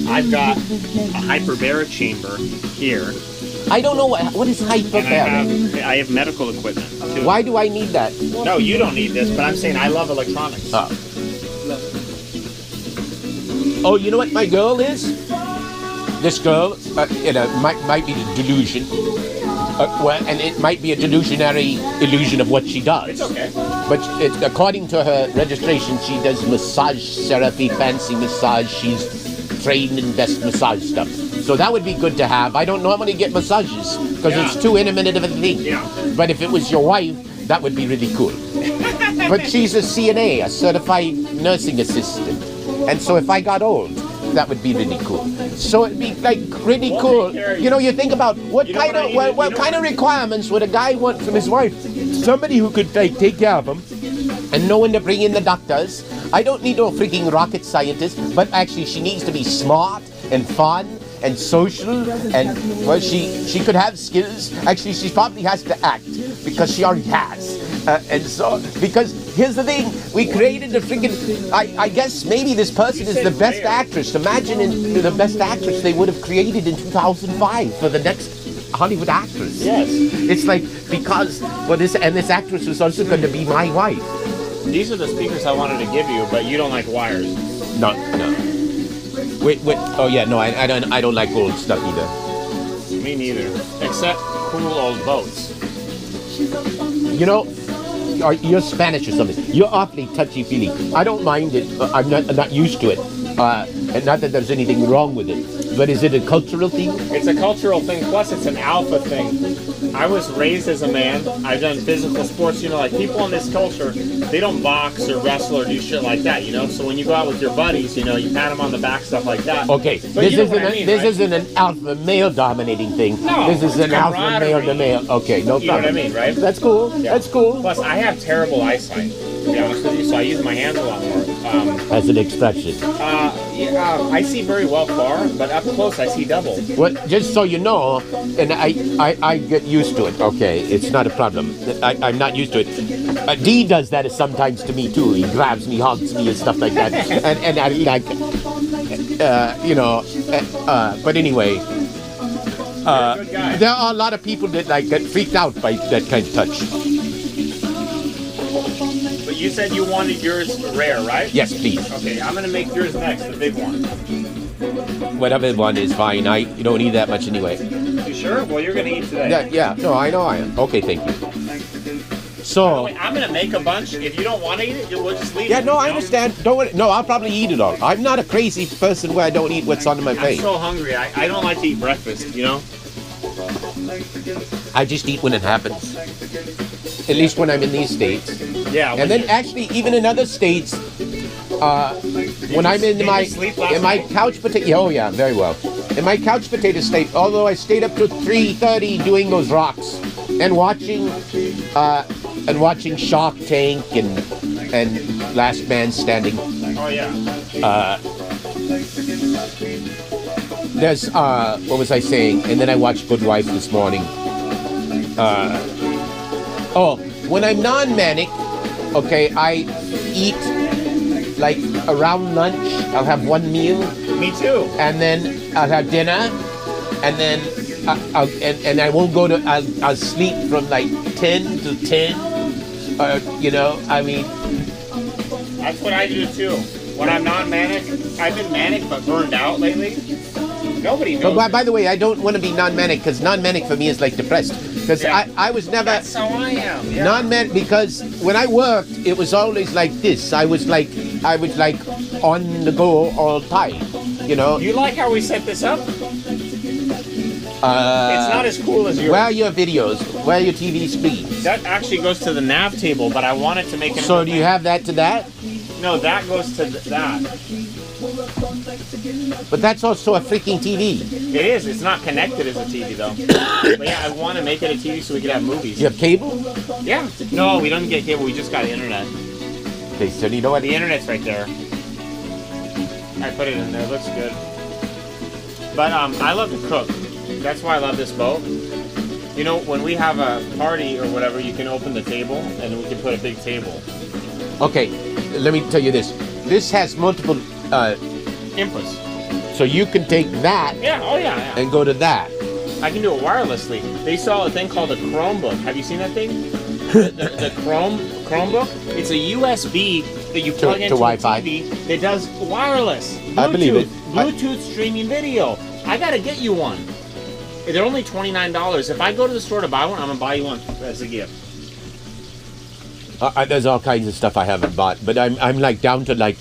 I've got a hyperbaric chamber here. I don't know what is hyperbaric. I have medical equipment too. Why do I need that? No, you don't need this, but I'm saying I love electronics. Oh, you know what my girl is? This girl, might be a delusion. And it might be a delusionary illusion of what she does. It's okay. But according to her registration, she does massage therapy, fancy massage. She's trained in best massage stuff. So that would be good to have. I don't normally get massages because it's too intimate of a thing. Yeah. But if it was your wife, that would be really cool. But she's a CNA, a certified nursing assistant. And so if I got old, that would be really cool. So it'd be like really cool. You know, you think about what kind of requirements would a guy want from his wife? Somebody who could like take care of him and know when to bring in the doctors. I don't need no freaking rocket scientist, but actually she needs to be smart and fun and social, and well, she could have skills. Actually, she probably has to act because she already has. And so, because here's the thing, we created the freaking, I guess maybe this person is the best actress. Imagine the best actress they would have created in 2005 for the next Hollywood actress. Yes. It's like, because, well, this actress was also going to be my wife. These are the speakers I wanted to give you, but you don't like wires. No. Wait, oh yeah, no, I don't like old stuff either. Me neither, except cool old boats. You know, you're Spanish or something. You're awfully touchy-feely. I don't mind it. I'm not used to it. And not that there's anything wrong with it. But is it a cultural thing? It's a cultural thing, plus it's an alpha thing. I was raised as a man. I've done physical sports, you know, like people in this culture, they don't box or wrestle or do shit like that, you know? So when you go out with your buddies, you know, you pat them on the back, stuff like that. Okay, this isn't an alpha male dominating thing. No, this is an alpha male to male. Okay, no problem. You know what I mean, right? That's cool. Yeah. That's cool. Plus, I have terrible eyesight, to be honest with you, so I use my hands a lot more. As an expression. I see very well far, but up close I see double. Well, just so you know, and I get used to it, okay? It's not a problem. I'm not used to it. D does that sometimes to me too. He grabs me, hugs me and stuff like that. And I like, you know, but anyway, there are a lot of people that like get freaked out by that kind of touch. But you said you wanted yours rare, right? Yes, please. Okay, I'm gonna make yours next, the big one. Whatever one is fine. You don't need that much anyway. You sure? Well, you're gonna eat today. Yeah. No, I know I am. Okay, thank you. So. Wait, I'm gonna make a bunch. If you don't want to eat it, we'll just leave it. Yeah, no, I understand. Don't worry. No, I'll probably eat it all. I'm not a crazy person where I don't eat what's on my plate. I'm so hungry. I don't like to eat breakfast, you know? I just eat when it happens. At least when I'm in these states. Yeah. And then actually, even in other states, when I'm in my couch potato, oh yeah, very well. In my couch potato state, although I stayed up to 3:30 doing those rocks and watching Shark Tank and Last Man Standing. Oh yeah. There's what was I saying? And then I watched Good Wife this morning. When I'm non-manic, okay, I eat like around lunch. I'll have one meal. Me too. And then I'll have dinner, and then I won't go to. I'll sleep from like 10 to 10. You know, I mean. That's what I do too. When I'm non-manic, I've been manic but burned out lately. Nobody knows. But by the way, I don't want to be non-manic because non-manic for me is like depressed. Because I was never. That's how I am. Yeah. Non-manic because when I worked, it was always like this. I was like on the go all the time. You know. You like how we set this up? It's not as cool as yours. Where are your videos? Where are your TV screens? That actually goes to the nav table, but I wanted to make it. So do you have that to that? No, that goes to that. But that's also a freaking TV. It is. It's not connected as a TV though. But yeah, I want to make it a TV so we could have movies. You have cable? Yeah. No, we don't get cable. We just got internet. Okay, so you know what? The internet's right there. I put it in there. It looks good. But I love to cook. That's why I love this boat. You know, when we have a party or whatever, you can open the table and we can put a big table. Okay, let me tell you this. This has multiple inputs. So you can take that Yeah, oh yeah. and go to that. I can do it wirelessly. They sell a thing called a Chromebook. Have you seen that thing? the Chromebook? It's a USB that you plug into Wi-Fi. a TV that does wireless. Bluetooth, I believe it. Bluetooth streaming video. I gotta get you one. They're only $29. If I go to the store to buy one, I'm gonna buy you one as a gift. There's all kinds of stuff I haven't bought, but I'm like down to like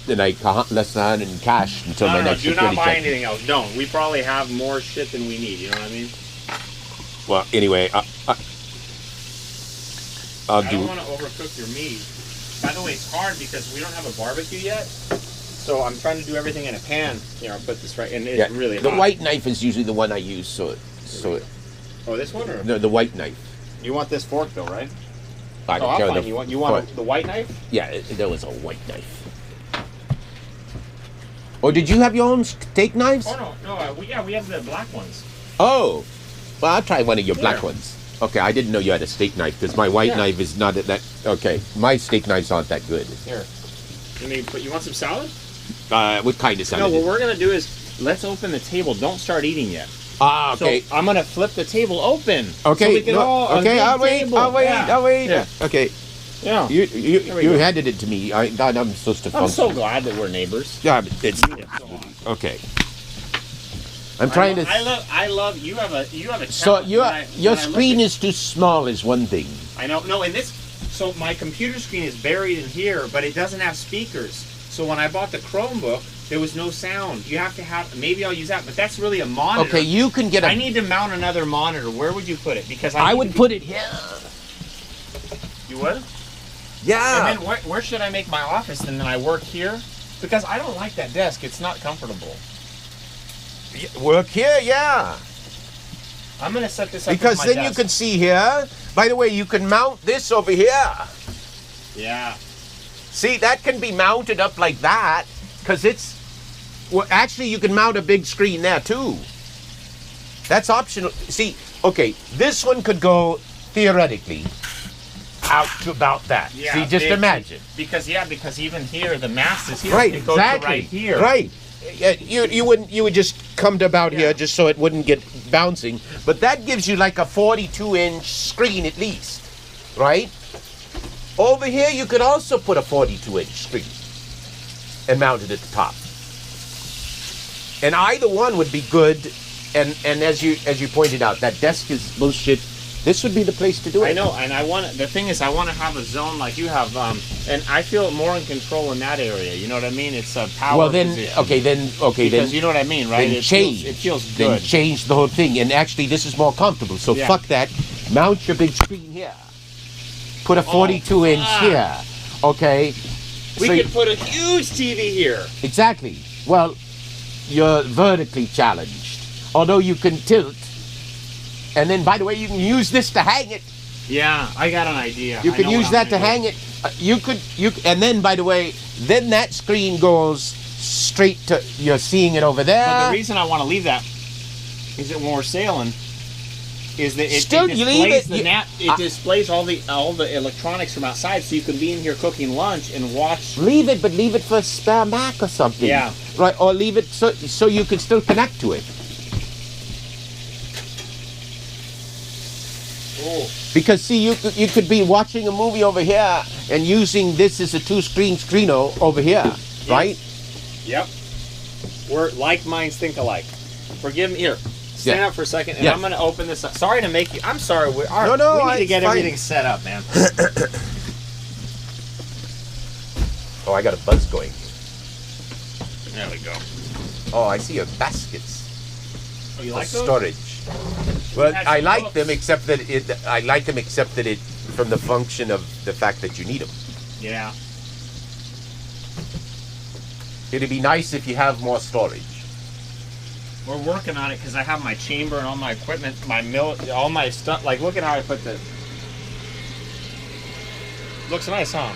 less than in cash until my next do security not buy check. anything else. Don't. We probably have more shit than we need. You know what I mean? Well, anyway, I'll I do. don't want to overcook your meat. By the way, it's hard because we don't have a barbecue yet. So I'm trying to do everything in a pan. Here, I'll put this right, and it's really hot. The white knife is usually the one I use, so Oh, this one or? no, the white knife. You want this fork though, right? I Oh, don't I'm care. fine. You want the white knife? Yeah, there was a white knife. Or did you have your own steak knives? Oh no. We have the black ones. Oh, well, I'll try one of your black Here. ones. Okay, I didn't know you had a steak knife because my white Yeah. knife is not that. Okay, my steak knives aren't that good. Here. You want some salad? What kind of salad? No. What we're gonna do is let's open the table. Don't start eating yet. Okay. So I'm gonna flip the table open. Okay. So we can all. Okay. a I'll big wait. table. I'll wait. Yeah. I'll wait. Yeah. Okay. Yeah. You we go. handed it to me. I'm supposed to. I'm so function. glad that we're neighbors. Yeah, but it's okay. I'm trying to. I love. You have a. So your when I screen look is too small is one thing. I know. No, in this. So my computer screen is buried in here, but it doesn't have speakers. So when I bought the Chromebook, there was no sound. You have to have. Maybe I'll use that, but that's really a monitor. Okay, you can get a. I need to mount another monitor. Where would you put it? Because I would put it here. You would? Yeah. And then where should I make my office? And then I work here? Because I don't like that desk. It's not comfortable. Work here, yeah. I'm going to set this up Because with my then you desk. can see here. By the way, you can mount this over here. Yeah. See, that can be mounted up like that. Because it's... Well, actually, you can mount a big screen there, too. That's optional. See, okay, this one could go, theoretically, out to about that. Yeah, see, just imagine. Because even here, the mast is here. Right, it goes exactly. to right here. Right. You would just come to about here just so it wouldn't get bouncing. But that gives you like a 42-inch screen at least, right? Over here, you could also put a 42-inch screen and mount it at the top. And either one would be good. And as you pointed out, that desk is bullshit. This would be the place to do it. I know, and the thing is, I want to have a zone like you have, and I feel more in control in that area. You know what I mean? It's a power Well, then, position. Because you know what I mean, right? Then change. It feels good. Then change the whole thing. And actually, this is more comfortable. So Yeah. fuck that. Mount your big screen here. Put a 42-inch here. Okay. We So could put a huge TV here. Exactly. Well, you're vertically challenged. Although you can tilt. And then, by the way, you can use this to hang it. Yeah, I got an idea. You can use that to hang it. And then, by the way, then that screen goes straight to, you're seeing it over there. But the reason I want to leave that is that when we're sailing, is that it Still, you leave displays it. it displays all the electronics from outside, so you can be in here cooking lunch and watch. Leave it, but leave it for a spare Mac or something. Yeah. Right, or leave it so you can still connect to it. Oh. Because see, you could be watching a movie over here and using this as a two-screen screeno over here, right? Yep. We're like minds think alike. Forgive me. Here, stand up for a second, and Yeah. I'm going to open this up. Sorry to make you. I'm sorry. We No, need to it's get fine. everything set up, man. Oh, I got a buzz going. There we go. Oh, I see your baskets. Oh, you for like those? storage. Well, That's I like books. them except that it from the function of the fact that you need them. Yeah. It'd be nice if you have more storage. We're working on it because I have my chamber and all my equipment, my mill, all my stuff. Like, look at how I put the. Looks nice, huh?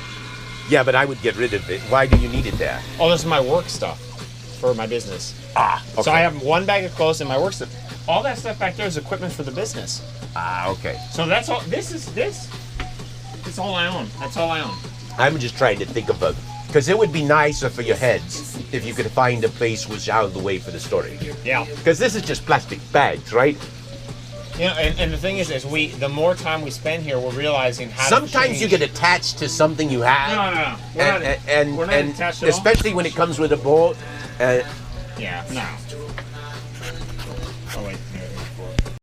Yeah, but I would get rid of it. Why do you need it there? Oh, this is my work stuff for my business. Okay. So I have one bag of clothes and my work stuff. All that stuff back there is equipment for the business. Okay. So that's all. This. It's all I own. That's all I own. I'm just trying to think of a Because it would be nicer for your heads if you could find a place which out of the way for the storage. Yeah. Because this is just plastic bags, right? You know, and the thing is the more time we spend here, we're realizing how. Sometimes you get attached to something you have. No. We're not attached at all. Especially when it comes with a bolt. Yeah, no.